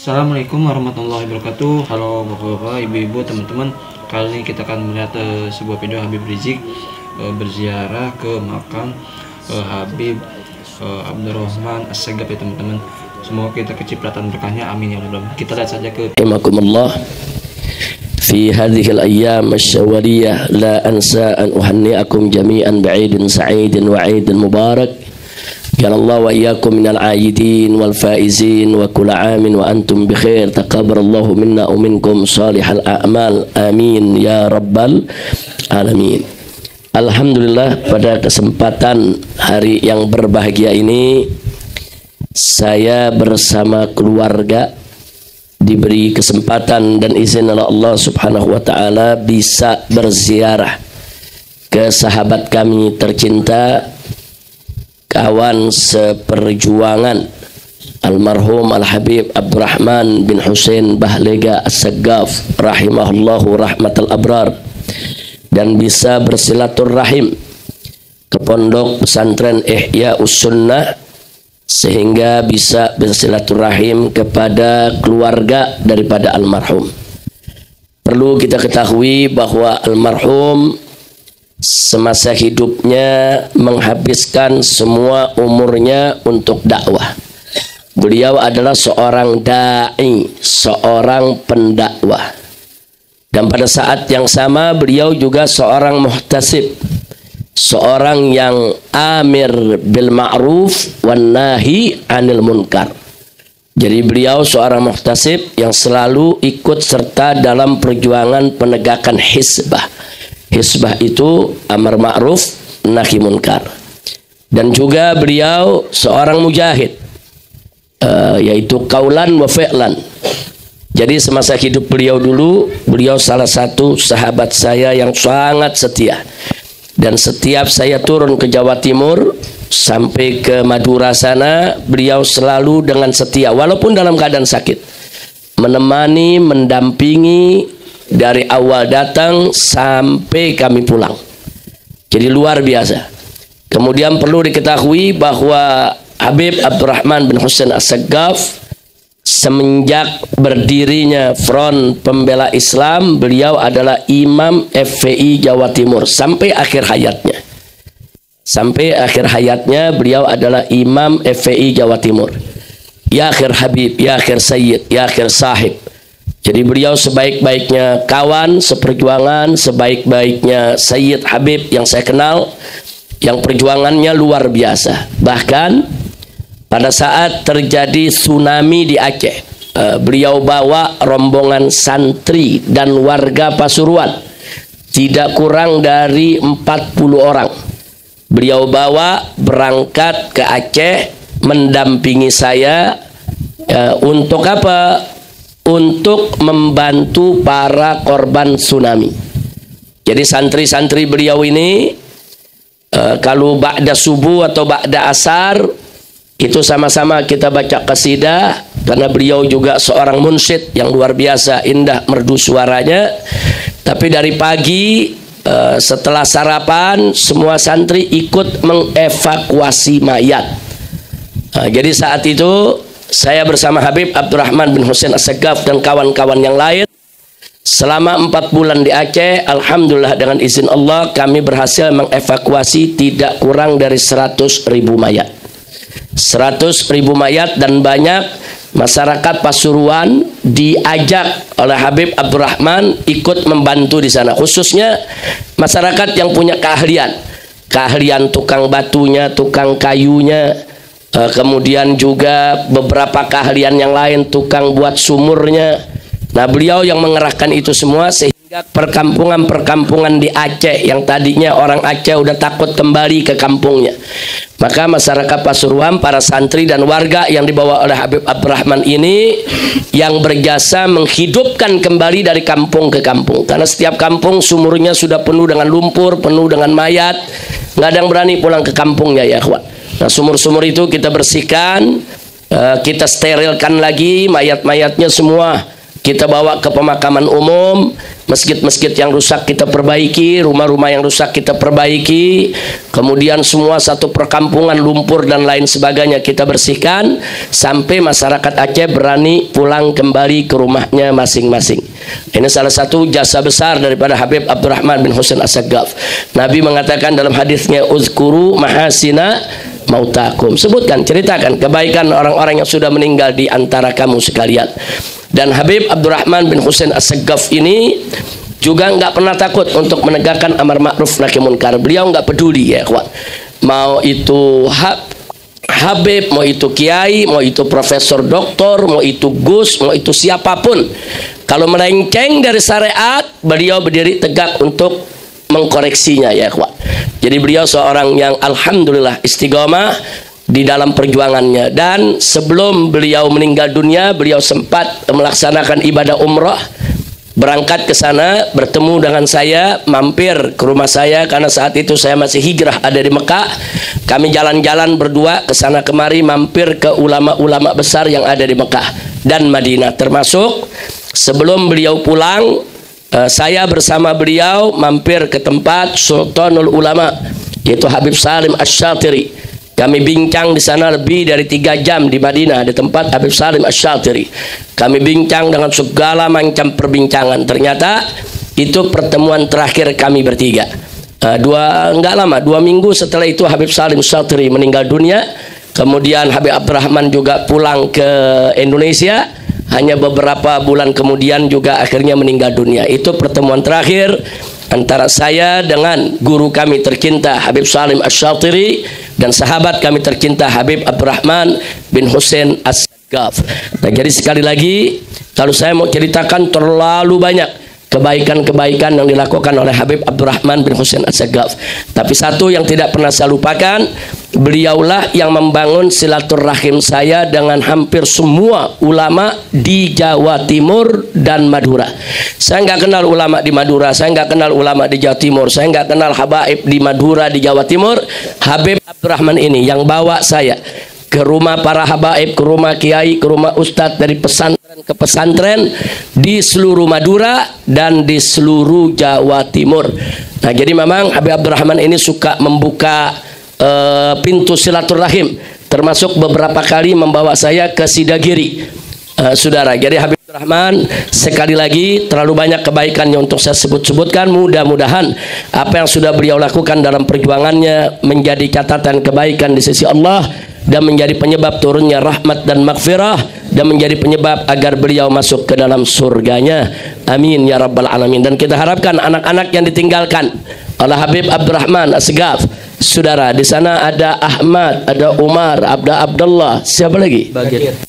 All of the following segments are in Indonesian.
Assalamualaikum warahmatullahi wabarakatuh. Halo bapak-bapak, ibu-ibu, teman-teman. Kali ini kita akan melihat sebuah video Habib Rizik berziarah ke makam Habib Abdurrahman As-Segaf ya teman-teman. Semoga kita kecipratan berkahnya, amin ya rabbal alamin. Kita lihat saja ke Rahimakumullah. Fi hadhihi al-ayyam asy-syawaliyah la ansa an uhanni'akum jami'an bi'idin sa'idin wa 'idin mubarak. Ya Allah wa iyyakum minal aidin wal faizin wa kullu amin wa antum bi khair. Taqabbalallahu minna wa minkum salihal a'mal. Amin ya rabbal alamin. Alhamdulillah, pada kesempatan hari yang berbahagia ini saya bersama keluarga diberi kesempatan dan izin oleh Allah Subhanahu wa taala bisa berziarah ke sahabat kami tercinta, kawan seperjuangan almarhum Al-Habib Abdurrahman bin Husain Bahlega As-Segaf rahimahullahu rahmatal abrar, dan bisa bersilaturahim ke pondok pesantren Ihya Us-Sunnah sehingga bisa bersilaturahim kepada keluarga daripada almarhum. Perlu kita ketahui bahwa almarhum semasa hidupnya menghabiskan semua umurnya untuk dakwah. Beliau adalah seorang da'i, seorang pendakwah. Dan pada saat yang sama beliau juga seorang muhtasib, seorang yang amir bil ma'ruf wan nahi anil munkar. Jadi beliau seorang muhtasib yang selalu ikut serta dalam perjuangan penegakan hizbah. Hizbah itu amar ma'ruf nahi munkar. Dan juga beliau seorang mujahid, yaitu kaulan wa fi'lan. Jadi semasa hidup beliau dulu, beliau salah satu sahabat saya yang sangat setia. Dan setiap saya turun ke Jawa Timur sampai ke Madura sana, beliau selalu dengan setia walaupun dalam keadaan sakit, menemani, mendampingi dari awal datang sampai kami pulang. Jadi luar biasa. Kemudian perlu diketahui bahwa Habib Abdurrahman bin Husain As-Segaf semenjak berdirinya Front Pembela Islam, beliau adalah Imam FPI Jawa Timur sampai akhir hayatnya. Sampai akhir hayatnya beliau adalah Imam FPI Jawa Timur. Ya akhir Habib, ya akhir Sayyid, ya akhir Sahib. Jadi beliau sebaik-baiknya kawan seperjuangan, sebaik-baiknya Sayyid Habib yang saya kenal, yang perjuangannya luar biasa. Bahkan pada saat terjadi tsunami di Aceh, beliau bawa rombongan santri dan warga Pasuruan, tidak kurang dari 40 orang. Beliau bawa berangkat ke Aceh mendampingi saya, untuk apa? Untuk membantu para korban tsunami. Jadi santri-santri beliau ini kalau ba'da subuh atau ba'da asar itu sama-sama kita baca qasidah, karena beliau juga seorang munsyid yang luar biasa indah merdu suaranya. Tapi dari pagi setelah sarapan semua santri ikut mengevakuasi mayat. Jadi saat itu saya bersama Habib Abdurrahman bin Husain As-Segaf dan kawan-kawan yang lain selama 4 bulan di Aceh, alhamdulillah dengan izin Allah kami berhasil mengevakuasi tidak kurang dari 100.000 mayat. 100.000 mayat, dan banyak masyarakat Pasuruan diajak oleh Habib Abdurrahman ikut membantu di sana, khususnya masyarakat yang punya keahlian tukang batunya, tukang kayunya, kemudian juga beberapa keahlian yang lain, tukang buat sumurnya. Nah beliau yang mengerahkan itu semua sehingga perkampungan-perkampungan di Aceh yang tadinya orang Aceh udah takut kembali ke kampungnya, maka masyarakat Pasuruan, para santri dan warga yang dibawa oleh Habib Abdurrahman ini yang berjasa menghidupkan kembali dari kampung ke kampung. Karena setiap kampung sumurnya sudah penuh dengan lumpur, penuh dengan mayat, nggak ada yang berani pulang ke kampungnya ya akhwat. Nah sumur-sumur itu kita bersihkan, kita sterilkan lagi, mayat-mayatnya semua kita bawa ke pemakaman umum, masjid-masjid yang rusak kita perbaiki, rumah-rumah yang rusak kita perbaiki, kemudian semua satu perkampungan lumpur dan lain sebagainya kita bersihkan, sampai masyarakat Aceh berani pulang kembali ke rumahnya masing-masing. Ini salah satu jasa besar daripada Habib Abdurrahman bin Husain As-Saggaf. Nabi mengatakan dalam hadisnya, uzkuru mahasina mautakum, sebutkan, ceritakan kebaikan orang-orang yang sudah meninggal di antara kamu sekalian. Dan Habib Abdurrahman bin Husain As-Saggaf ini juga nggak pernah takut untuk menegakkan amar ma'ruf nahi munkar. Beliau nggak peduli ya kawan, mau itu Habib, mau itu kiai, mau itu profesor doktor, mau itu gus, mau itu siapapun, kalau melenceng dari syariat, beliau berdiri tegak untuk mengkoreksinya ya kawan. Jadi beliau seorang yang alhamdulillah istiqomah di dalam perjuangannya. Dan sebelum beliau meninggal dunia, beliau sempat melaksanakan ibadah umrah, berangkat ke sana, bertemu dengan saya, mampir ke rumah saya karena saat itu saya masih hijrah ada di Mekah. Kami jalan-jalan berdua ke sana kemari, mampir ke ulama-ulama besar yang ada di Mekah dan Madinah, termasuk sebelum beliau pulang, saya bersama beliau mampir ke tempat Sultanul Ulama, yaitu Habib Salim Asy-Syatiri. Kami bincang di sana lebih dari 3 jam di Madinah, di tempat Habib Salim Asy-Syatiri. Kami bincang dengan segala macam perbincangan. Ternyata itu pertemuan terakhir kami bertiga. Enggak lama, 2 minggu setelah itu Habib Salim Asy-Syatiri meninggal dunia. Kemudian Habib Abdurrahman juga pulang ke Indonesia. Hanya beberapa bulan kemudian juga akhirnya meninggal dunia. Itu pertemuan terakhir antara saya dengan guru kami tercinta Habib Salim Asy-Syatiri dan sahabat kami tercinta Habib Abdurrahman bin Husain As-Saggaf. Nah, jadi sekali lagi, kalau saya mau ceritakan terlalu banyak kebaikan-kebaikan yang dilakukan oleh Habib Abdurrahman bin Husain As-Saggaf. Tapi satu yang tidak pernah saya lupakan, beliaulah yang membangun silaturahim saya dengan hampir semua ulama di Jawa Timur dan Madura. Saya nggak kenal ulama di Madura, saya nggak kenal ulama di Jawa Timur, saya nggak kenal habaib di Madura, di Jawa Timur. Habib Abdurrahman ini yang bawa saya ke rumah para habaib, ke rumah kiai, ke rumah ustadz, dari pesantren ke pesantren di seluruh Madura dan di seluruh Jawa Timur. Nah, jadi memang Habib Abdurrahman ini suka membuka pintu silaturahim, termasuk beberapa kali membawa saya ke Sidagiri. Saudara, jadi Habib Abdurrahman sekali lagi terlalu banyak kebaikannya untuk saya sebut-sebutkan. Mudah-mudahan apa yang sudah beliau lakukan dalam perjuangannya menjadi catatan kebaikan di sisi Allah dan menjadi penyebab turunnya rahmat dan maghfirah dan menjadi penyebab agar beliau masuk ke dalam surganya. Amin ya rabbal alamin. Dan kita harapkan anak-anak yang ditinggalkan oleh Habib Abdurrahman As-Saggaf, saudara, di sana ada Ahmad, ada Umar, ada Abdullah, siapa lagi?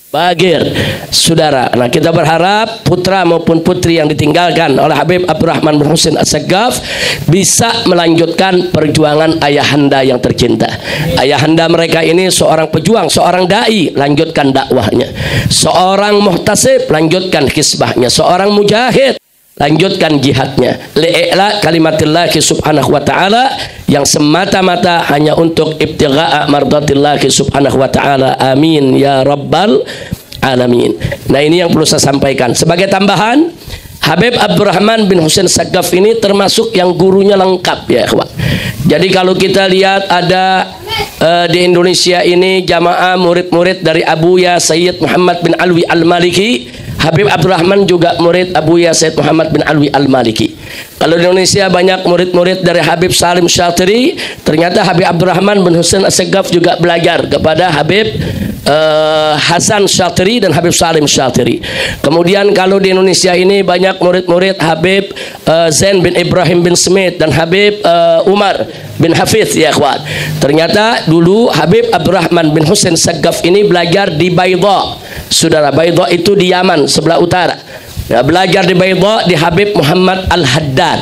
Bagir, saudara. Nah, kita berharap putra maupun putri yang ditinggalkan oleh Habib Abdurrahman bin Husain As-Saggaf bisa melanjutkan perjuangan ayahanda yang tercinta. Ayahanda mereka ini seorang pejuang, seorang dai, lanjutkan dakwahnya. Seorang muhtasib, lanjutkan hisbahnya. Seorang mujahid, lanjutkan jihadnya. Li'ila kalimatillahi subhanahu wa ta'ala, yang semata-mata hanya untuk ibtigha'a mardatillahi subhanahu wa ta'ala. Amin ya rabbal alamin. Nah, ini yang perlu saya sampaikan. Sebagai tambahan, Habib Abdurrahman bin Husain As-Saggaf ini termasuk yang gurunya lengkap ya ikhwan. Jadi kalau kita lihat ada di Indonesia ini jamaah murid-murid dari Abuya Sayyid Muhammad bin Alwi Al-Maliki, Habib Abdurrahman juga murid Abuya Sayyid Muhammad bin Alwi Al-Maliki. Kalau di Indonesia banyak murid-murid dari Habib Salim Syatiri, ternyata Habib Abdurrahman bin Husain As-Saggaf juga belajar kepada Habib Hasan Syatiri dan Habib Salim Syatiri. Kemudian kalau di Indonesia ini banyak murid-murid Habib Zain bin Ibrahim bin Smith dan Habib Umar bin Hafiz ya ikhwan. Ternyata dulu Habib Abdurrahman bin Husain As-Saggaf ini belajar di Baydha. Saudara, Baydha itu di Yaman sebelah utara. Nah, belajar di Baydha di Habib Muhammad Al-Haddad.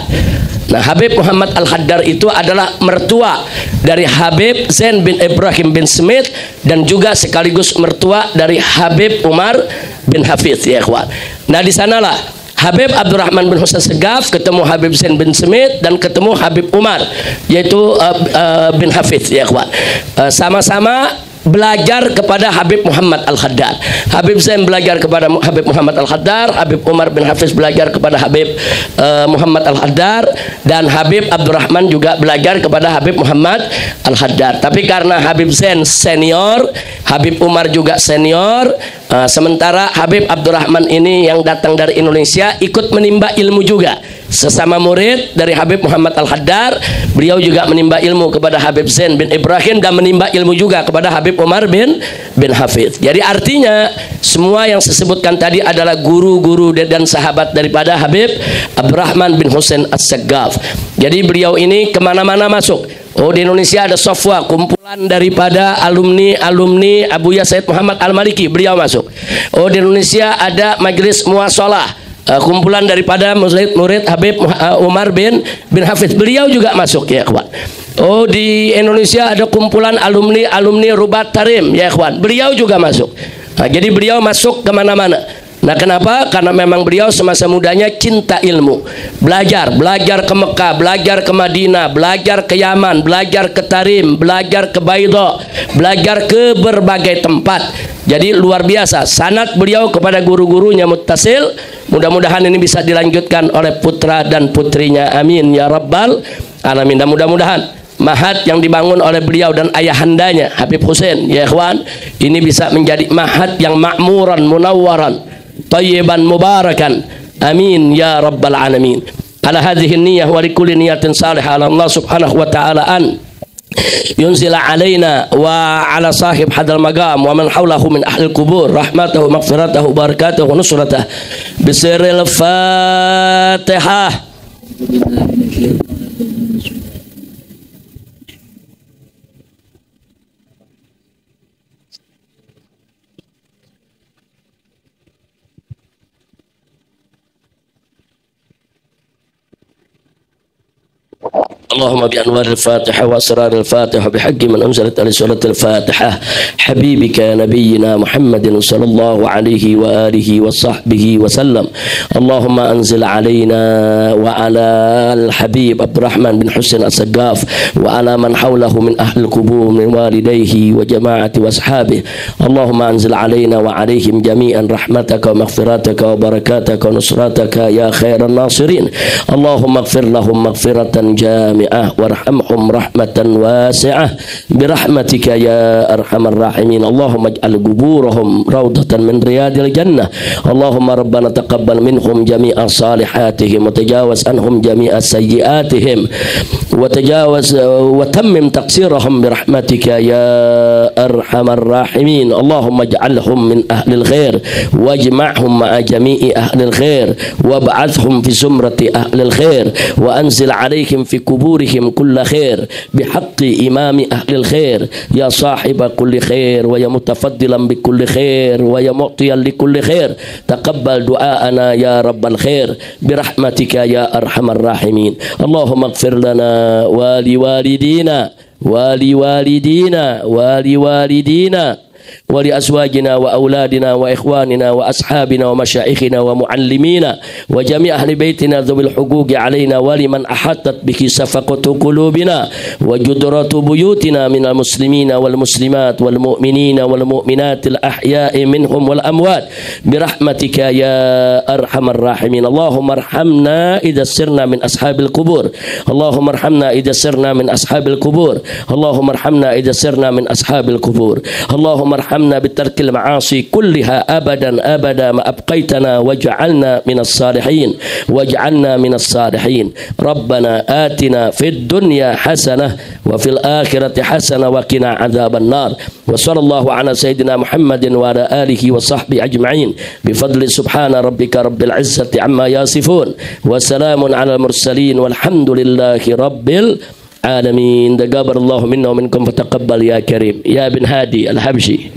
Nah, Habib Muhammad Al-Haddad itu adalah mertua dari Habib Zain bin Ibrahim bin Smith dan juga sekaligus mertua dari Habib Umar bin Hafiz ya ikhwan. Nah, di sanalah Habib Abdurrahman bin Husain As-Saggaf ketemu Habib Zain bin Smith dan ketemu Habib Umar, yaitu bin Hafiz ya ikhwan. Sama-sama belajar kepada Habib Muhammad Al-Khaddar. Habib Zain belajar kepada Habib Muhammad Al-Khaddar, Habib Umar bin Hafiz belajar kepada Habib Muhammad Al-Khaddar, dan Habib Abdurrahman juga belajar kepada Habib Muhammad Al-Khaddar. Tapi karena Habib Zain senior, Habib Umar juga senior, sementara Habib Abdurrahman ini yang datang dari Indonesia ikut menimba ilmu juga. Sesama murid dari Habib Muhammad Al-Khaddar, beliau juga menimba ilmu kepada Habib Zain bin Ibrahim dan menimba ilmu juga kepada Habib Umar bin Hafiz. Jadi artinya semua yang saya sebutkan tadi adalah guru-guru dan sahabat daripada Habib Abdurrahman bin Husain As-Saggaf. Jadi beliau ini kemana-mana masuk. Oh, di Indonesia ada Sofwa, kumpulan daripada alumni Abuya Said Muhammad Al-Maliki, beliau masuk. Oh, di Indonesia ada Majelis Muwasalah, kumpulan daripada murid Habib Umar bin Hafiz, beliau juga masuk ya ikhwan. Oh, di Indonesia ada kumpulan alumni Rubat Tarim ya ikhwan, beliau juga masuk. Nah, jadi beliau masuk kemana-mana. Nah, kenapa? Karena memang beliau semasa mudanya cinta ilmu, belajar ke Mekah, belajar ke Madinah, belajar ke Yaman, belajar ke Tarim, belajar ke Baidha, belajar ke berbagai tempat. Jadi luar biasa sanad beliau kepada guru-gurunya muttasil. Mudah-mudahan ini bisa dilanjutkan oleh putra dan putrinya, amin ya rabbal alamin. Dan mudah-mudahan mahat yang dibangun oleh beliau dan ayahandanya Habib Husain ya ikhwan, ini bisa menjadi mahat yang makmuran, munawwaran, tayyiban, mubarakan, amin ya rabbal alamin. Ala hadhihi niyyah wa likulli niyatin salihah ala Allah subhanahu wa ta'ala an yunzila alaina wa ala sahib hadal maqam wa man hawlahu min ahli kubur rahmatahu maghfiratahu barakatahu nusratah bisirril fatihah. اللهم بأنوار الفاتحة وأسرار الفاتحة بحق من أنزلت على سورة الفاتحة حبيبك نبينا محمد صلى الله عليه وآله وصحبه وسلم. اللهم أنزل علينا وعلى الحبيب عبد الرحمن بن حسين السقاف وعلى من حوله من أهل القبور من والديه وجماعة وأصحابه. اللهم أنزل علينا وعليهم جميعا رحمتك ومغفرتك وبركاتك ونصرتك يا خير الناصرين. اللهم اغفر لهم مغفرة جامعة وارحمهم رحمة واسعة برحمتك يا أرحم الراحمين. اللهم اجعل قبورهم روضة من رياض الجنة. اللهم ربنا تقبل منهم جميع صالحاتهم وتجاوز عنهم جميع سيئاتهم وتمم تقصيرهم برحمتك يا أرحم الراحمين. اللهم اجعلهم من أهل الخير واجمعهم مع جميع أهل الخير وابعثهم في زمرة أهل الخير وأنزل عليهم في قبورهم كل خير بحق إمام أهل الخير يا صاحب كل خير ويا متفضلا بكل خير ويا معطيا لكل خير. تقبل دعاءنا يا رب الخير برحمتك يا أرحم الراحمين. اللهم اغفر لنا ولوالدينا ولأزواجنا وأولادنا وإخواننا وأصحابنا ومشايخنا ومعلمينا وجميع أهل بيتنا ذوي الحقوق علينا ولمن أحاطت به صفقة قلوبنا وجدرة بيوتنا من المسلمين والمسلمات والمؤمنين والمؤمنات الأحياء منهم والأموات برحمتك يا أرحم الراحمين. اللهم ارحمنا إذا سرنا من أصحاب القبور. اللهم ارحمنا إذا سرنا من أصحاب القبور. اللهم ارحمنا إذا سرنا من أصحاب القبور. اللهم ارحمنا بترك المعاصي كلها أبدا ما أبقيتنا واجعلنا من الصالحين. ربنا آتنا في الدنيا حسنة وفي الآخرة حسنة وقنا عذاب النار. وصلى الله على سيدنا محمد وعلى آله وصحبه أجمعين بفضل سبحان ربك رب العزة عما يصفون وسلام على المرسلين والحمد لله رب العالمين. تقبل الله منا ومنكم فتقبل يا كريم يا بن هادي الحبشي.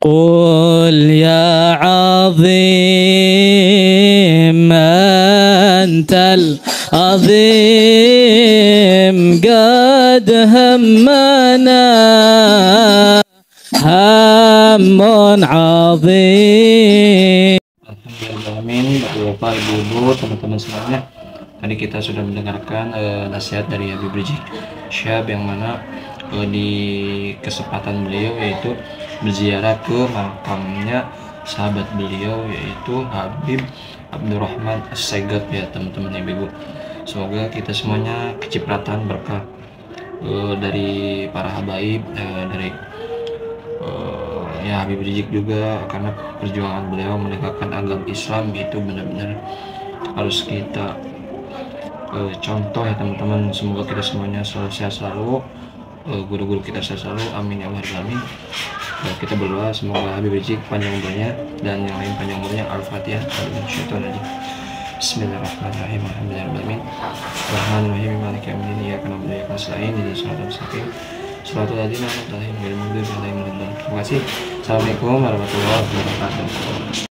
قل يا عظيم أنت العظيم قد همنا هم عظيم. alamin. Bapak-bapak, ibu-ibu, teman-teman semuanya, tadi kita sudah mendengarkan nasihat dari Habib Rizik Syihab yang mana di kesempatan beliau yaitu berziarah ke makamnya sahabat beliau yaitu Habib Abdurrahman As-Segaf ya teman-teman ibu-ibu. Semoga kita semuanya kecipratan berkah dari para habaib, dari ya Habib Rizik juga, karena perjuangan beliau menegakkan agama Islam itu benar-benar harus kita contoh ya teman-teman. Semoga kita semuanya selalu sehat selalu, guru-guru kita sehat selalu, amin ya Allah amin. Kita berdoa semoga Habib Rizik panjang umurnya dan yang lain panjang umurnya. Al-Fatihah. Bismillahirrahmanirrahim. Alhamdulillahirrahmanirrahim. Rahmanirrahim. Maliki yaumiddin. Iyyaka na'budu wa iyyaka nasta'in. Ihdinas siratal mustaqim. Shiratal ladzina an'amta 'alaihim ghairil maghdubi 'alaihim waladdallin. Terima kasih. Assalamualaikum warahmatullahi wabarakatuh.